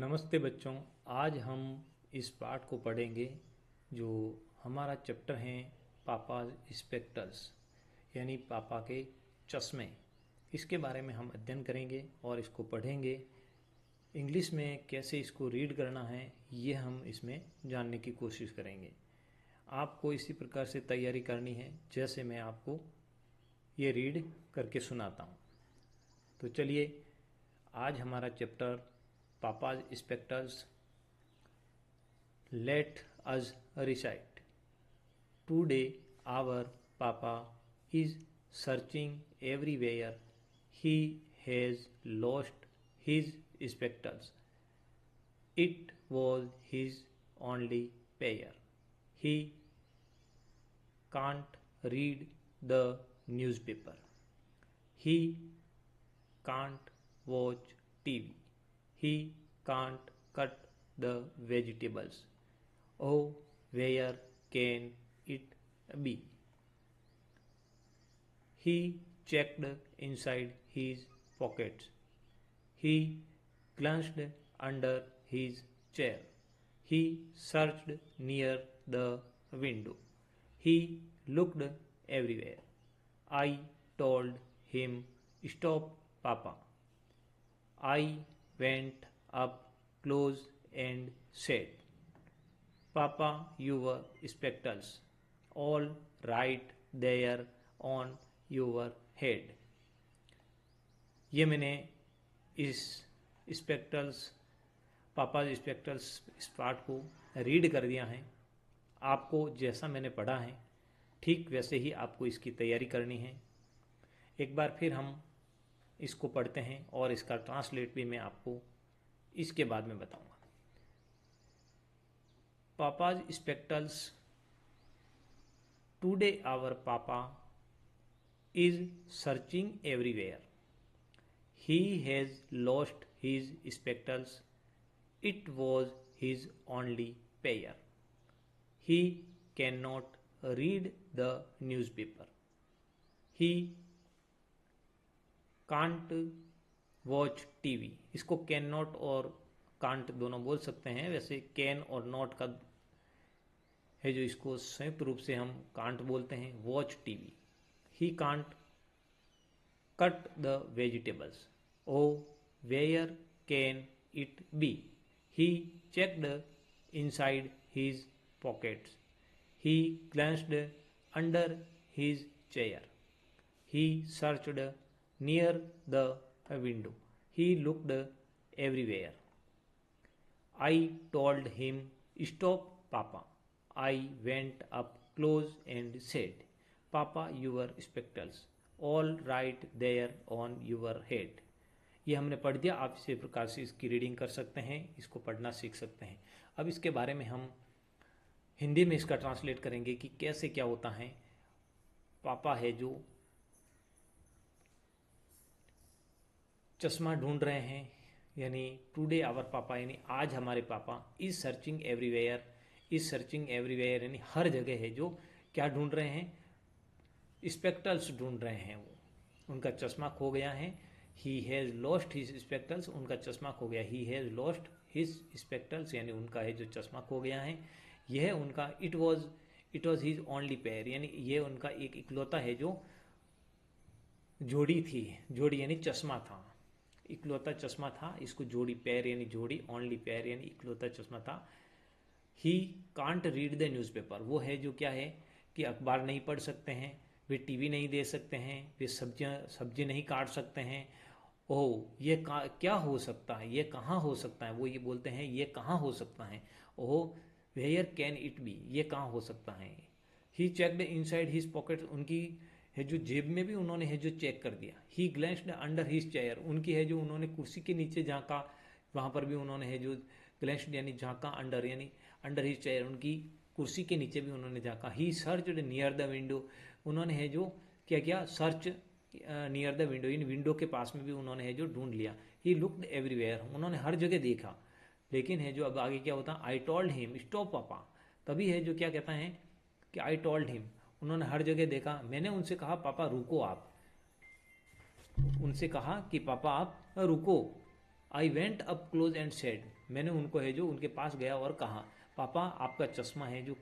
नमस्ते बच्चों। आज हम इस पाठ को पढ़ेंगे जो हमारा चैप्टर है पापा स्पेक्टल्स, यानी पापा के चश्मे। इसके बारे में हम अध्ययन करेंगे और इसको पढ़ेंगे। इंग्लिश में कैसे इसको रीड करना है ये हम इसमें जानने की कोशिश करेंगे। आपको इसी प्रकार से तैयारी करनी है जैसे मैं आपको ये रीड करके सुनाता हूँ। तो चलिए, आज हमारा chapter Papa's spectacles. Let us recite. Today our Papa is searching everywhere. He has lost his spectacles. It was his only pair. He can't read the newspaper. He can't watch TV. He can't cut the vegetables. Oh, where can it be? He checked inside his pockets. He glanced under his chair. He searched near the window. He looked everywhere. I told him, "Stop, Papa." I went up close and said, "Papa, your spectacles, all right there on your head." ये मैंने इस spectacles पापा spectacles इस पाठ को read कर दिया है। आपको जैसा मैंने पढ़ा है ठीक वैसे ही आपको इसकी तैयारी करनी है। एक बार फिर हम इसको पढ़ते हैं और इसका ट्रांसलेट भी मैं आपको इसके बाद में बताऊंगा। Papa's spectacles. टुडे आवर पापा is searching everywhere. He has lost his spectacles. It was his only pair. He can not read the newspaper. He can't watch TV. इसको कैन नॉट और कांट दोनों बोल सकते हैं। वैसे कैन और not का है जो इसको संयुक्त रूप से हम कांट बोलते हैं। Watch TV. He can't cut the vegetables. Oh where can it be? He checked inside his pockets. He glanced under his chair. He searched near the window. He looked everywhere. I told him, "Stop, Papa." I went up close and said, "Papa, your spectacles, all right there on your head." ये हमने पढ़ दिया। आप इसी प्रकार से इसकी reading कर सकते हैं, इसको पढ़ना सीख सकते हैं। अब इसके बारे में हम हिंदी में इसका ट्रांसलेट करेंगे कि कैसे क्या होता है। पापा है जो चश्मा ढूंढ रहे हैं, यानी टुडे आवर पापा, यानी आज हमारे पापा is searching everywhere. Is searching everywhere यानी हर जगह है जो क्या ढूंढ रहे हैं? स्पेक्टल्स ढूंढ रहे हैं। वो उनका चश्मा खो गया है। He has lost his spectacles. उनका चश्मा खो गया। He has lost his spectacles यानी उनका है जो चश्मा खो गया है। यह उनका it was his only pair, यानी ये उनका एक इकलौता है जो जोड़ी थी। जोड़ी यानी चश्मा था, इकलौता चश्मा था। इसको जोड़ी, पैर यानी जोड़ी, ओनली पैर यानी इकलौता चश्मा था। He can't read the newspaper. वो है जो क्या है कि अखबार नहीं पढ़ सकते हैं, वे टीवी नहीं देख सकते हैं, वे सब्जी नहीं काट सकते हैं। ओह, ये क्या हो सकता है? ये कहाँ हो सकता है? वो ये बोलते हैं ये कहाँ हो सकता है? ओह, वेयर कैन इट बी? ये कहाँ हो सकता है? ही चेकड इनसाइड हिज पॉकेट. उनकी है जो जेब में भी उन्होंने है जो चेक कर दिया। ही ग्लैंस्ड अंडर हिज चेयर. उनकी है जो उन्होंने कुर्सी के नीचे झांका, वहाँ पर भी उन्होंने है जो ग्लैंस्ड यानी झांका, अंडर यानी अंडर हिज चेयर, उनकी कुर्सी के नीचे भी उन्होंने झांका। ही सर्च्ड नियर द विंडो. उन्होंने है जो क्या किया? Search near the window, in window के पास में भी उन्होंने है जो ढूंढ लिया। He looked everywhere. उन्होंने हर जगह देखा। लेकिन है जो अब आगे क्या होता? आई टोल्ड हिम, स्टॉप पापा. तभी है जो क्या कहता है कि आई टोल्ड हिम. उन्होंने हर जगह देखा। मैंने उनसे कहा पापा रुको आप. उनसे कहा कि पापा आप रुको। I went up close and said. मैंने उनको है जो उनके पास गया और कहा, पापा आपका चश्मा है जो